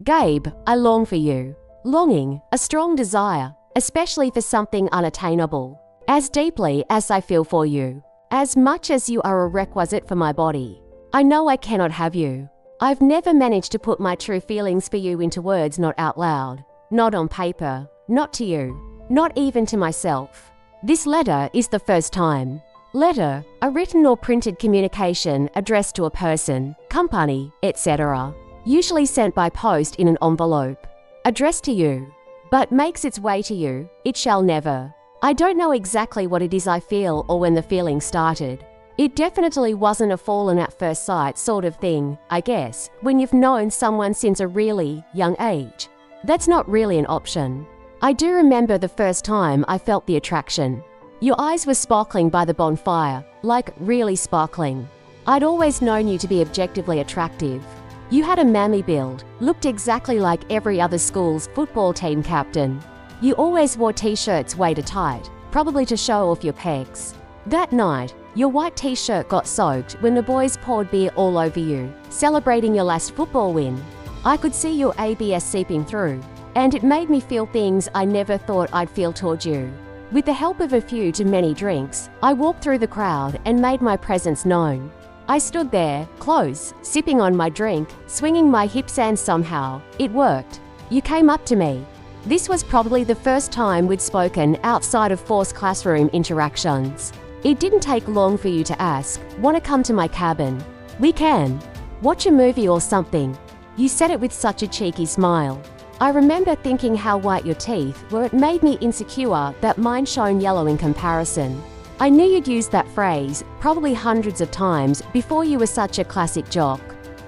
Gabe, I long for you. Longing, a strong desire, especially for something unattainable. As deeply as I feel for you. As much as you are a requisite for my body. I know I cannot have you. I've never managed to put my true feelings for you into words, not out loud. Not on paper. Not to you. Not even to myself. This letter is the first time. Letter, a written or printed communication addressed to a person, company, etc. Usually sent by post in an envelope. Addressed to you. But makes its way to you, it shall never. I don't know exactly what it is I feel or when the feeling started. It definitely wasn't a fallen at first sight sort of thing, I guess, when you've known someone since a really young age. That's not really an option. I do remember the first time I felt the attraction. Your eyes were sparkling by the bonfire, like really sparkling. I'd always known you to be objectively attractive. You had a manly build, looked exactly like every other school's football team captain. You always wore t-shirts way too tight, probably to show off your pecs. That night, your white t-shirt got soaked when the boys poured beer all over you, celebrating your last football win. I could see your ABS seeping through, and it made me feel things I never thought I'd feel toward you. With the help of a few too many drinks, I walked through the crowd and made my presence known. I stood there, close, sipping on my drink, swinging my hips, and somehow, it worked. You came up to me. This was probably the first time we'd spoken outside of forced classroom interactions. It didn't take long for you to ask, "Want to come to my cabin? We can. Watch a movie or something." You said it with such a cheeky smile. I remember thinking how white your teeth were. It made me insecure that mine shone yellow in comparison. I knew you'd used that phrase, probably hundreds of times, before you were such a classic jock.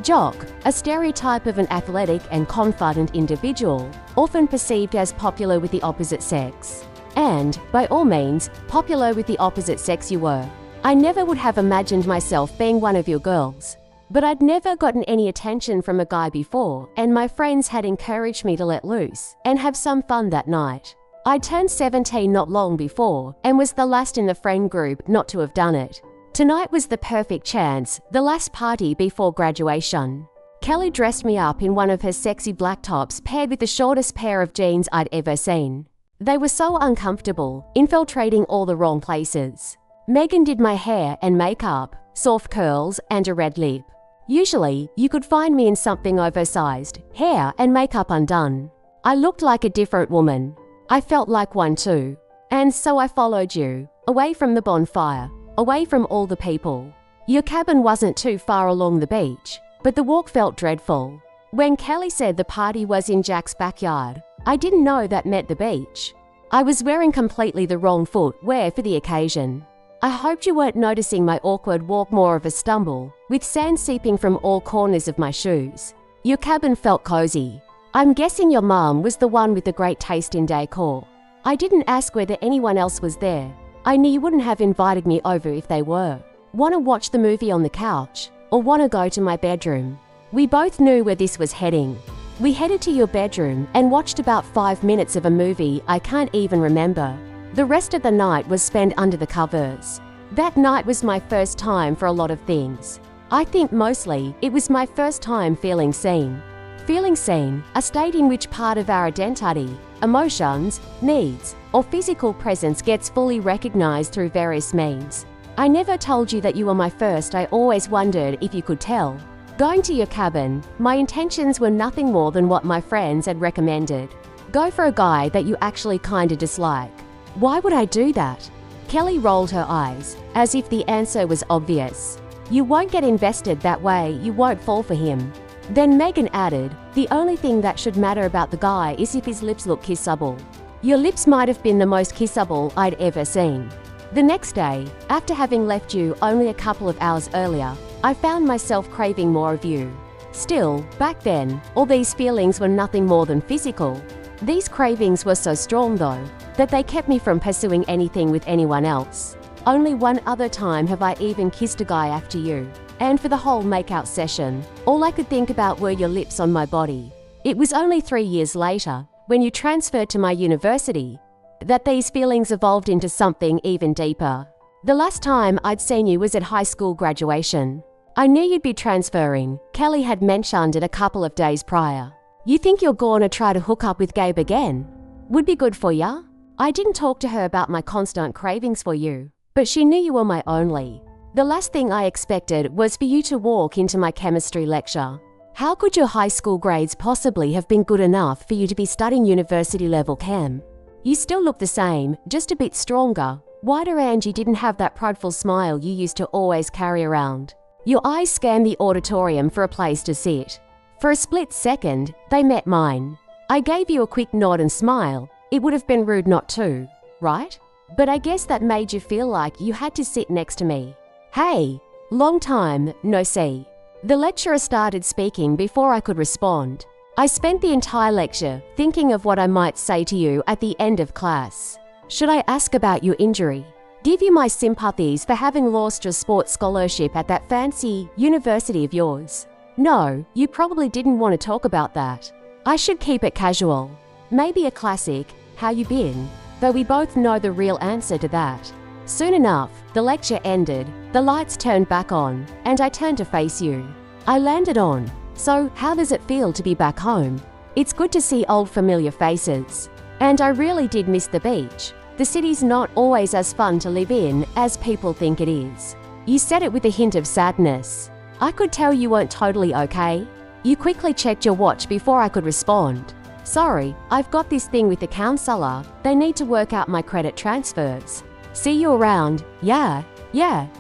Jock, a stereotype of an athletic and confident individual, often perceived as popular with the opposite sex. And, by all means, popular with the opposite sex you were. I never would have imagined myself being one of your girls. But I'd never gotten any attention from a guy before, and my friends had encouraged me to let loose and have some fun that night. I turned 17 not long before, and was the last in the friend group not to have done it. Tonight was the perfect chance, the last party before graduation. Kelly dressed me up in one of her sexy black tops paired with the shortest pair of jeans I'd ever seen. They were so uncomfortable, infiltrating all the wrong places. Megan did my hair and makeup, soft curls, and a red lip. Usually, you could find me in something oversized, hair and makeup undone. I looked like a different woman. I felt like one too. And so I followed you, away from the bonfire, away from all the people. Your cabin wasn't too far along the beach, but the walk felt dreadful. When Kelly said the party was in Jack's backyard, I didn't know that meant the beach. I was wearing completely the wrong footwear for the occasion. I hoped you weren't noticing my awkward walk, more of a stumble, with sand seeping from all corners of my shoes. Your cabin felt cozy. I'm guessing your mom was the one with the great taste in decor. I didn't ask whether anyone else was there. I knew you wouldn't have invited me over if they were. Want to watch the movie on the couch? Or want to go to my bedroom? We both knew where this was heading. We headed to your bedroom and watched about 5 minutes of a movie I can't even remember. The rest of the night was spent under the covers. That night was my first time for a lot of things. I think mostly it was my first time feeling seen. Feeling seen, a state in which part of our identity, emotions, needs, or physical presence gets fully recognized through various means. I never told you that you were my first. I always wondered if you could tell. Going to your cabin, my intentions were nothing more than what my friends had recommended. Go for a guy that you actually kinda dislike. Why would I do that? Kelly rolled her eyes, as if the answer was obvious. You won't get invested that way, you won't fall for him. Then Megan added, the only thing that should matter about the guy is if his lips look kissable. Your lips might have been the most kissable I'd ever seen. The next day, after having left you only a couple of hours earlier, I found myself craving more of you. Still, back then, all these feelings were nothing more than physical. These cravings were so strong though, that they kept me from pursuing anything with anyone else. Only one other time have I even kissed a guy after you. And for the whole makeout session, all I could think about were your lips on my body. It was only 3 years later, when you transferred to my university, that these feelings evolved into something even deeper. The last time I'd seen you was at high school graduation. I knew you'd be transferring. Kelly had mentioned it a couple of days prior. You think you're gonna try to hook up with Gabe again? Would be good for ya? I didn't talk to her about my constant cravings for you, but she knew you were my only. The last thing I expected was for you to walk into my chemistry lecture. How could your high school grades possibly have been good enough for you to be studying university-level chem? You still look the same, just a bit stronger, wider, and you didn't have that prideful smile you used to always carry around. Your eyes scanned the auditorium for a place to sit. For a split second, they met mine. I gave you a quick nod and smile. It would have been rude not to, right? But I guess that made you feel like you had to sit next to me. Hey, long time, no see. The lecturer started speaking before I could respond. I spent the entire lecture thinking of what I might say to you at the end of class. Should I ask about your injury? Give you my sympathies for having lost your sports scholarship at that fancy university of yours? No, you probably didn't want to talk about that. I should keep it casual. Maybe a classic, how you been? Though we both know the real answer to that. Soon enough, the lecture ended, the lights turned back on, and I turned to face you. I landed on, so how does it feel to be back home? It's good to see old familiar faces. And I really did miss the beach. The city's not always as fun to live in as people think it is. You said it with a hint of sadness. I could tell you weren't totally okay. You quickly checked your watch before I could respond. Sorry, I've got this thing with the counselor. They need to work out my credit transfers. See you around. Yeah,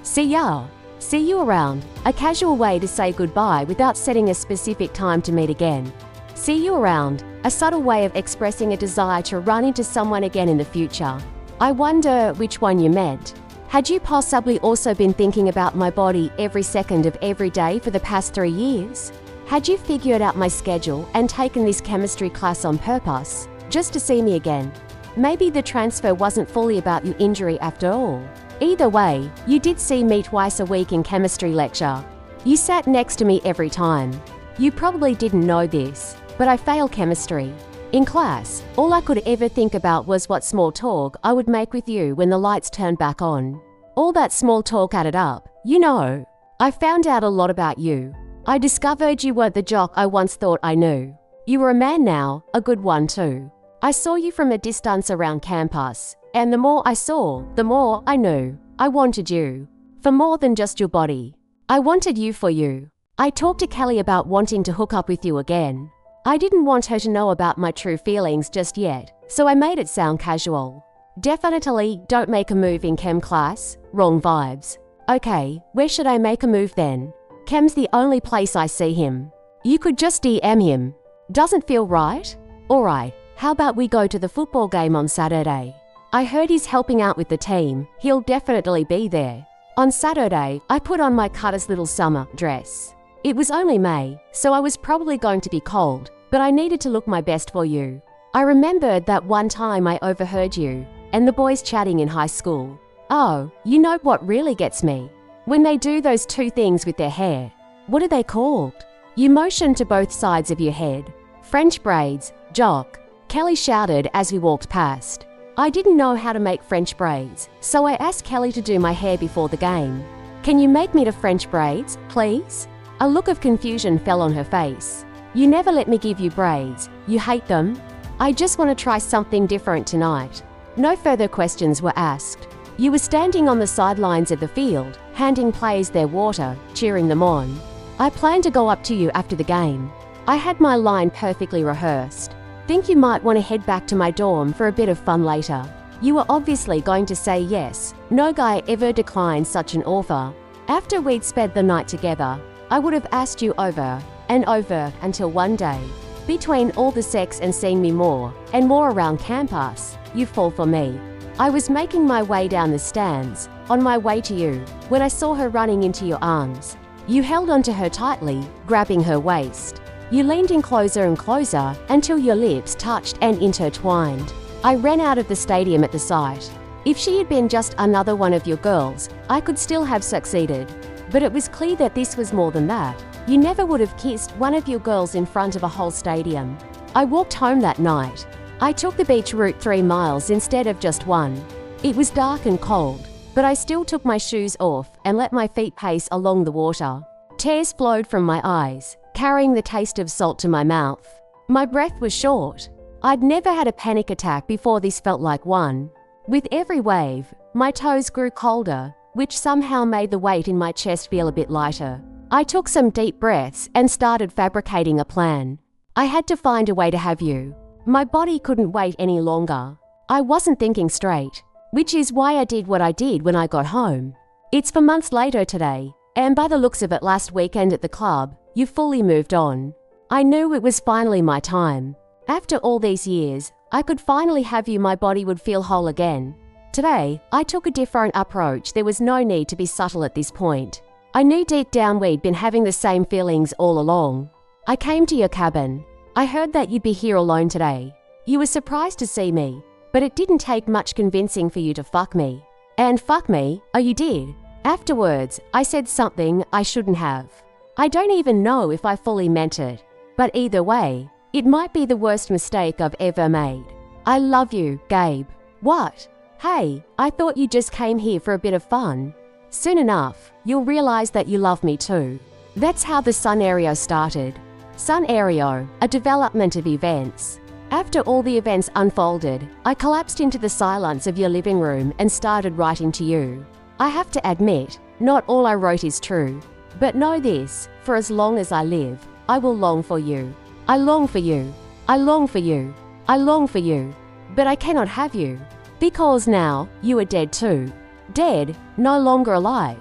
see ya. See you around. A casual way to say goodbye without setting a specific time to meet again. See you around. A subtle way of expressing a desire to run into someone again in the future. I wonder which one you meant. Had you possibly also been thinking about my body every second of every day for the past 3 years? Had you figured out my schedule and taken this chemistry class on purpose, just to see me again? Maybe the transfer wasn't fully about your injury after all. Either way, you did see me twice a week in chemistry lecture. You sat next to me every time. You probably didn't know this, but I failed chemistry. In class, all I could ever think about was what small talk I would make with you when the lights turned back on. All that small talk added up, you know. I found out a lot about you. I discovered you weren't the jock I once thought I knew. You were a man now, a good one too. I saw you from a distance around campus, and the more I saw, the more I knew. I wanted you. For more than just your body. I wanted you for you. I talked to Kelly about wanting to hook up with you again. I didn't want her to know about my true feelings just yet, so I made it sound casual. Definitely don't make a move in chem class. Wrong vibes. Okay, where should I make a move then? Chem's the only place I see him. You could just DM him. Doesn't feel right? Alright, how about we go to the football game on Saturday? I heard he's helping out with the team. He'll definitely be there. On Saturday, I put on my cutter's little summer dress. It was only May, so I was probably going to be cold, but I needed to look my best for you. I remembered that one time I overheard you and the boys chatting in high school. Oh, you know what really gets me? When they do those two things with their hair. What are they called? You motioned to both sides of your head. French braids, jock. Kelly shouted as we walked past. I didn't know how to make French braids, so I asked Kelly to do my hair before the game. Can you make me to French braids, please? A look of confusion fell on her face. You never let me give you braids. You hate them? I just want to try something different tonight. No further questions were asked. You were standing on the sidelines of the field, handing players their water, cheering them on. I planned to go up to you after the game. I had my line perfectly rehearsed. Think you might want to head back to my dorm for a bit of fun later. You were obviously going to say yes. No guy ever declined such an offer. After we'd spent the night together, I would have asked you over and over until one day, between all the sex and seeing me more and more around campus, you fall for me. I was making my way down the stands, on my way to you, when I saw her running into your arms. You held onto her tightly, grabbing her waist. You leaned in closer and closer until your lips touched and intertwined. I ran out of the stadium at the sight. If she had been just another one of your girls, I could still have succeeded. But it was clear that this was more than that. You never would have kissed one of your girls in front of a whole stadium. I walked home that night. I took the beach route 3 miles instead of just 1. It was dark and cold, but I still took my shoes off and let my feet pace along the water. Tears flowed from my eyes, carrying the taste of salt to my mouth. My breath was short. I'd never had a panic attack before this felt like one. With every wave, my toes grew colder, which somehow made the weight in my chest feel a bit lighter. I took some deep breaths and started fabricating a plan. I had to find a way to have you. My body couldn't wait any longer. I wasn't thinking straight, which is why I did what I did when I got home. It's for months later today, and by the looks of it last weekend at the club, you fully moved on. I knew it was finally my time. After all these years, I could finally have you. My body would feel whole again. Today, I took a different approach. There was no need to be subtle at this point. I knew deep down we'd been having the same feelings all along. I came to your cabin. I heard that you'd be here alone today. You were surprised to see me, but it didn't take much convincing for you to fuck me. And fuck me, oh you did. Afterwards, I said something I shouldn't have. I don't even know if I fully meant it, but either way, it might be the worst mistake I've ever made. I love you, Gabe. What? Hey, I thought you just came here for a bit of fun. Soon enough, you'll realize that you love me too. That's how the scenario started. Scenario, a development of events. After all the events unfolded, I collapsed into the silence of your living room and started writing to you. I have to admit, not all I wrote is true. But know this, for as long as I live, I will long for you. I long for you. I long for you. I long for you. But I cannot have you. Because now, you are dead too. Dead, no longer alive.